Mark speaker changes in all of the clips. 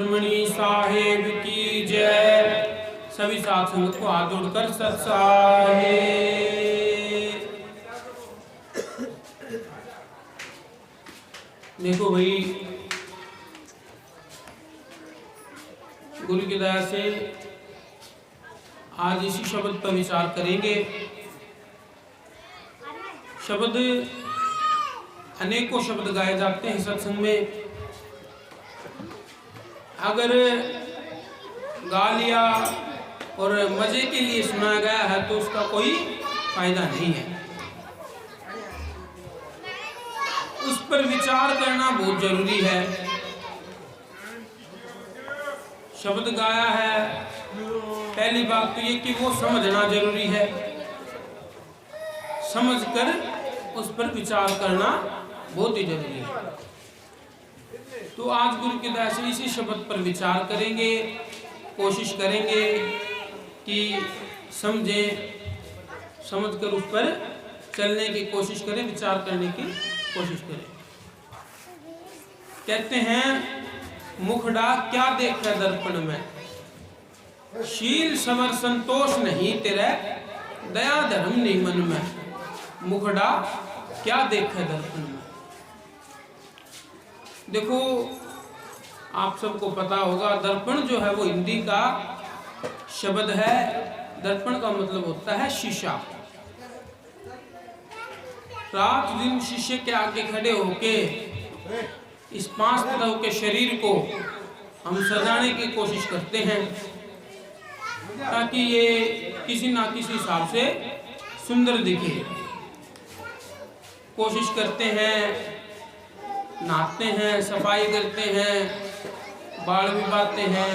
Speaker 1: मणि साहेब की जय। सभी साथ संगत को हाथ जोड़कर सत साहेब। देखो भाई, गुरु की दया से आज इसी शब्द पर विचार करेंगे। शब्द अनेकों शब्द गाए जाते हैं सत्संग में। अगर गा लिया और मजे के लिए सुना गया है तो उसका कोई फायदा नहीं है। उस पर विचार करना बहुत जरूरी है। शब्द गाया है, पहली बात तो ये कि वो समझना जरूरी है। समझकर उस पर विचार करना बहुत ही जरूरी है। तो आज गुरु की दया से इसी शब्द पर विचार करेंगे, कोशिश करेंगे कि समझें, समझकर उस पर चलने की कोशिश करें, विचार करने की कोशिश करें। कहते हैं, मुखड़ा क्या देखा दर्पण में, शील समर संतोष नहीं तेरे, दया धर्म नहीं मन में। मुखड़ा क्या देखा दर्पण में। देखो, आप सबको पता होगा, दर्पण जो है वो हिंदी का शब्द है। दर्पण का मतलब होता है शीशा। रात दिन शीशे के आगे खड़े होके इस 5 तत्व के शरीर को हम सजाने की कोशिश करते हैं ताकि ये किसी ना किसी हिसाब से सुंदर दिखे। कोशिश करते हैं, नहाते हैं, सफाई करते हैं, बाल भी बांधते हैं,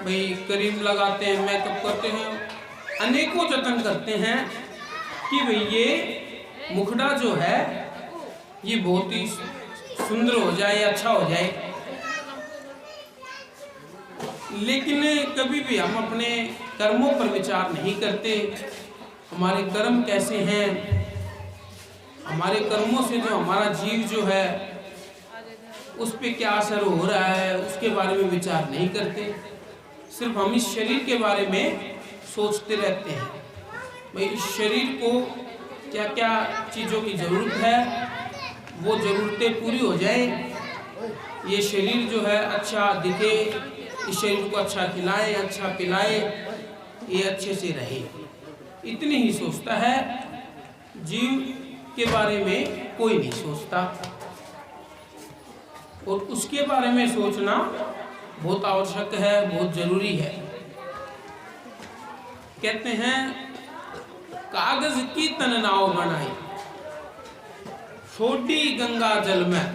Speaker 1: भाई क्रीम लगाते हैं, मेकअप करते हैं, अनेकों जतन करते हैं कि भाई ये मुखड़ा जो है ये बहुत ही सुंदर हो जाए, अच्छा हो जाए। लेकिन कभी भी हम अपने कर्मों पर विचार नहीं करते। हमारे कर्म कैसे हैं, हमारे कर्मों से जो हमारा जीव जो है उस पे क्या असर हो रहा है, उसके बारे में विचार नहीं करते। सिर्फ हम इस शरीर के बारे में सोचते रहते हैं, भाई इस शरीर को क्या क्या चीज़ों की ज़रूरत है, वो ज़रूरतें पूरी हो जाए, ये शरीर जो है अच्छा दिखे, इस शरीर को अच्छा खिलाए, अच्छा पिलाए, ये अच्छे से रहे। इतनी ही सोचता है, जीव के बारे में कोई नहीं सोचता। और उसके बारे में सोचना बहुत आवश्यक है, बहुत जरूरी है। कहते हैं, कागज की तन नाव बनाई, छोटी गंगा जल में,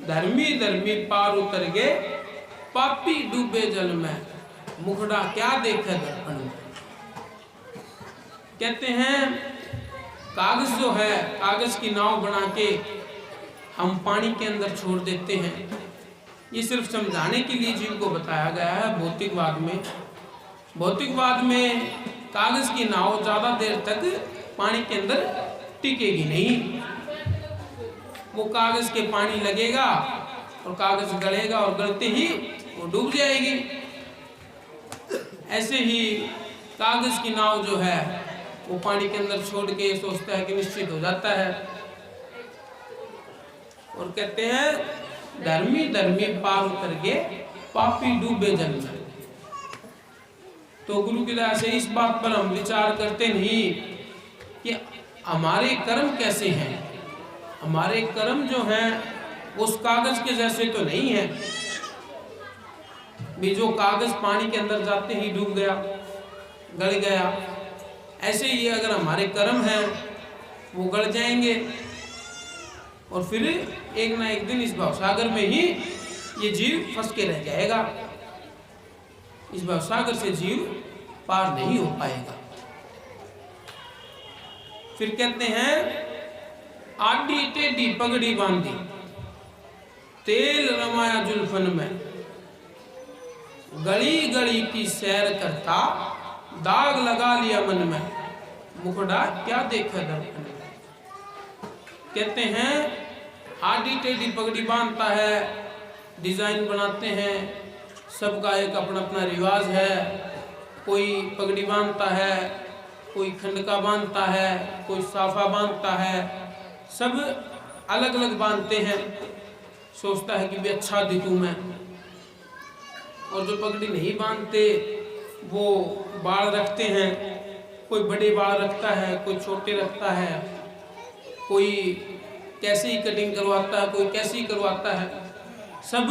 Speaker 1: धर्मी धर्मी पार उतर गए, पापी डूबे जल में। मुखड़ा क्या देखे दर्पण में। कहते हैं, कागज जो है, कागज की नाव बना के हम पानी के अंदर छोड़ देते हैं। ये सिर्फ समझाने के लिए जीव को बताया गया है। भौतिकवाद में कागज की नाव ज्यादा देर तक पानी के अंदर टिकेगी नहीं। वो कागज के पानी लगेगा और कागज गलेगा और गलते ही वो डूब जाएगी। ऐसे ही कागज की नाव जो है वो पानी के अंदर छोड़ के सोचता है कि निश्चित हो जाता है। और कहते हैं, धर्मी धर्मी पार उतर के, पापी डूबे जल में। तो गुरु की दया से इस बात पर हम विचार करते नहीं कि हमारे कर्म कैसे हैं। हमारे कर्म जो हैं उस कागज के जैसे तो नहीं है। भी जो कागज पानी के अंदर जाते ही डूब गया, गल गया, ऐसे ही अगर हमारे कर्म हैं वो गल जाएंगे और फिर एक ना एक दिन इस भवसागर में ही ये जीव फंस के रह जाएगा। इस भवसागर से जीव पार नहीं हो पाएगा। फिर कहते हैं, आडी टेढ़ी पगड़ी बांधी, तेल रमाया जुल्फन में, गली गली की सैर करता, दाग लगा लिया मन में। मुखड़ा क्या देखा दर्पण में। कहते हैं, आडी टेढ़ी पगड़ी बांधता है, डिज़ाइन बनाते हैं, सबका एक अपना अपना रिवाज है। कोई पगड़ी बांधता है, कोई खंडका बांधता है, कोई साफा बांधता है, सब अलग अलग बांधते हैं। सोचता है कि भी अच्छा दिखूं मैं। और जो पगड़ी नहीं बांधते वो बाल रखते हैं, कोई बड़े बाल रखता है, कोई छोटे रखता है, कोई कैसी कटिंग करवाता है, कोई कैसी करवाता है, सब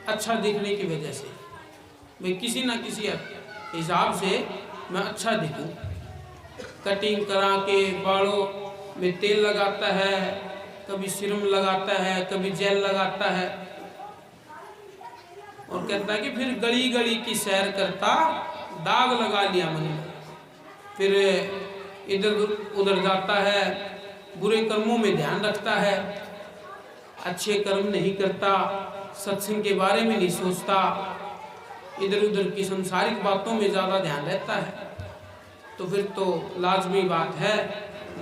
Speaker 1: अच्छा दिखने की वजह से। भाई किसी ना किसी हिसाब से मैं अच्छा दिखूं। कटिंग करा के बालों में तेल लगाता है, कभी सीरम लगाता है, कभी जेल लगाता है, और कहता है कि फिर गली गली की सैर करता, दाग लगा लिया मन में। फिर इधर उधर जाता है, बुरे कर्मों में ध्यान रखता है, अच्छे कर्म नहीं करता, सत्संग के बारे में नहीं सोचता, इधर उधर की संसारिक बातों में ज़्यादा ध्यान रहता है। तो फिर तो लाजमी बात है,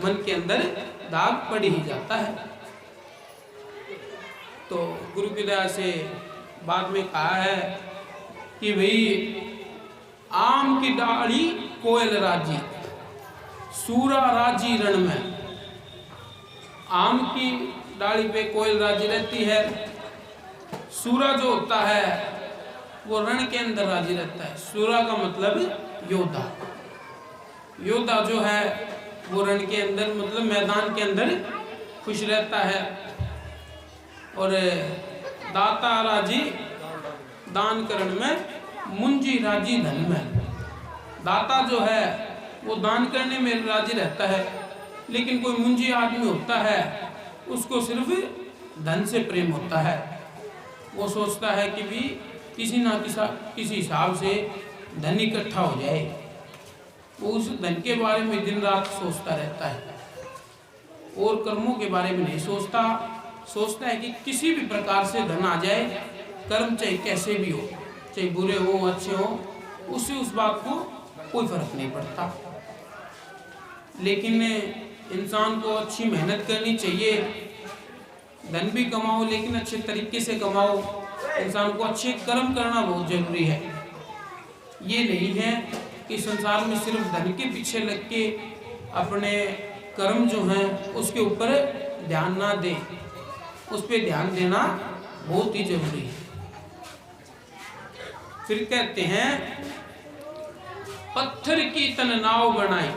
Speaker 1: मन के अंदर दाग पड़ ही जाता है। तो गुरु की दया से बाद में कहा है कि भाई आम की डाली कोयल राजी, सूरा राजी रण में। आम की डाली पे कोयल राजी रहती है, सूरा जो होता है वो रण के अंदर राजी रहता है। सूरा का मतलब योद्धा। योद्धा जो है वो रण के अंदर मतलब मैदान के अंदर खुश रहता है। और दाता राजी दान करण में, मुंजी राजी धन में। दाता जो है वो दान करने में राजी रहता है, लेकिन कोई मुंजी आदमी होता है उसको सिर्फ धन से प्रेम होता है। वो सोचता है कि भी किसी ना किसी हिसाब से धन इकट्ठा हो जाए। वो उस धन के बारे में दिन रात सोचता रहता है, और कर्मों के बारे में नहीं सोचता। सोचता है कि किसी भी प्रकार से धन आ जाए, कर्म चाहे कैसे भी हो, चाहे बुरे हो अच्छे हो, उससे उस बात को कोई फर्क नहीं पड़ता। लेकिन इंसान को अच्छी मेहनत करनी चाहिए, धन भी कमाओ लेकिन अच्छे तरीके से कमाओ। इंसान को अच्छे कर्म करना बहुत जरूरी है। ये नहीं है कि संसार में सिर्फ धन के पीछे लग के अपने कर्म जो हैं उसके ऊपर ध्यान ना दें, उस पर ध्यान देना बहुत ही जरूरी है। फिर कहते हैं पत्थर की तन नाव बनाई,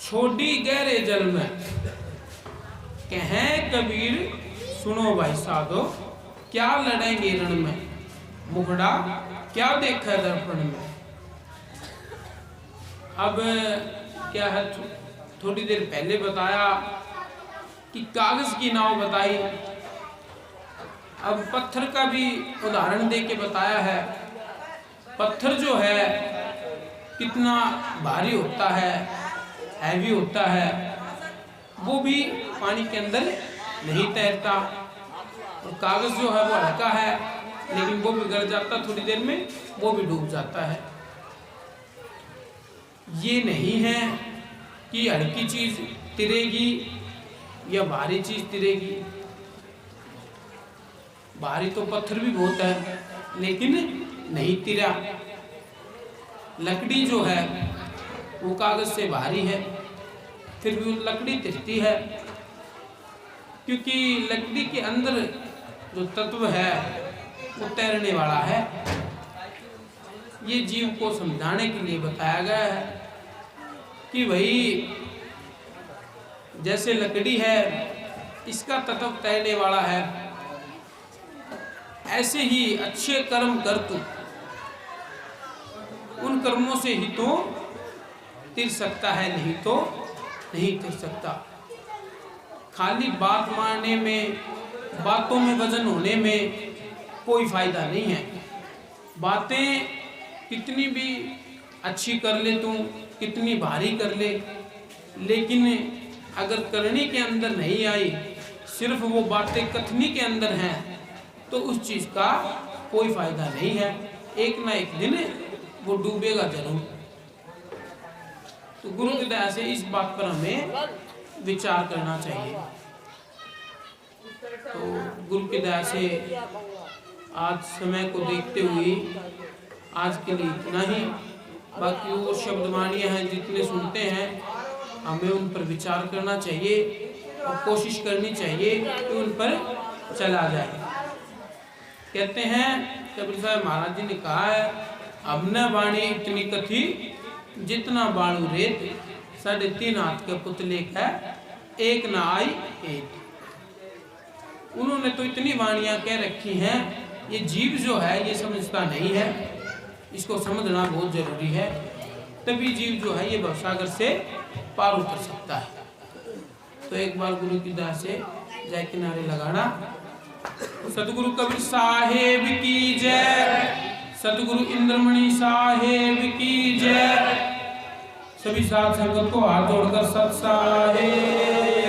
Speaker 1: छोड़ी गहरे जल में। कहें कबीर सुनो भाई साधो, क्या लड़ेंगे रण में, मुखड़ा क्या देखा दर्पण में। अब क्या है, थोड़ी देर पहले बताया कि कागज की नाव बताई, अब पत्थर का भी उदाहरण दे के बताया है। पत्थर जो है कितना भारी होता है, हैवी होता है, वो भी पानी के अंदर नहीं तैरता। और कागज जो है वो हल्का है, लेकिन वो भी गल जाता थोड़ी देर में, वो भी डूब जाता है। ये नहीं है कि हल्की चीज तिरेगी या भारी चीज तिरेगी। भारी तो पत्थर भी बहुत है, लेकिन नहीं तिरा। लकड़ी जो है वो कागज से भारी है, फिर भी लकड़ी तिरती है, क्योंकि लकड़ी के अंदर जो तत्व है वो तैरने वाला है। ये जीव को समझाने के लिए बताया गया है कि भाई जैसे लकड़ी है, इसका तत्व तैरने वाला है, ऐसे ही अच्छे कर्म कर तू, उन कर्मों से ही तो तिर सकता है, नहीं तो नहीं तिर सकता। खाली बात मारने में, बातों में वजन होने में कोई फायदा नहीं है। बातें कितनी भी अच्छी कर ले तू, कितनी भारी कर ले, लेकिन अगर करने के अंदर नहीं आई, सिर्फ वो बातें कथनी के अंदर हैं, तो उस चीज का कोई फायदा नहीं है। एक ना एक दिन वो डूबेगा जरूर। तो गुरु की दया से इस बात पर हमें विचार करना चाहिए। तो गुरु की दया से आज समय को देखते हुए आज के लिए इतना ही। बाकी वो शब्दवाणियाँ हैं जितने सुनते हैं हमें उन पर विचार करना चाहिए और कोशिश करनी चाहिए कि उन पर चला जाए। कहते हैं कबीर साहब महाराज जी ने कहा है, अब न वाणी इतनी कथी जितना बाणु रेत, 3.5 हाथ के पुतले का एक न आई एक। उन्होंने तो इतनी वाणियां कह रखी हैं, ये जीव जो है ये समझता नहीं है, इसको समझना बहुत जरूरी है, तभी जीव जो है ये भवसागर से पार उतर सकता है। तो एक बार गुरु की दया से जय किनारे लगाना। सतगुरु कबीर साहेब की जय, सतगुरु इंद्रमणि साहेब की जय। सभी साथ संगत को हाथ जोड़कर सत साहेब।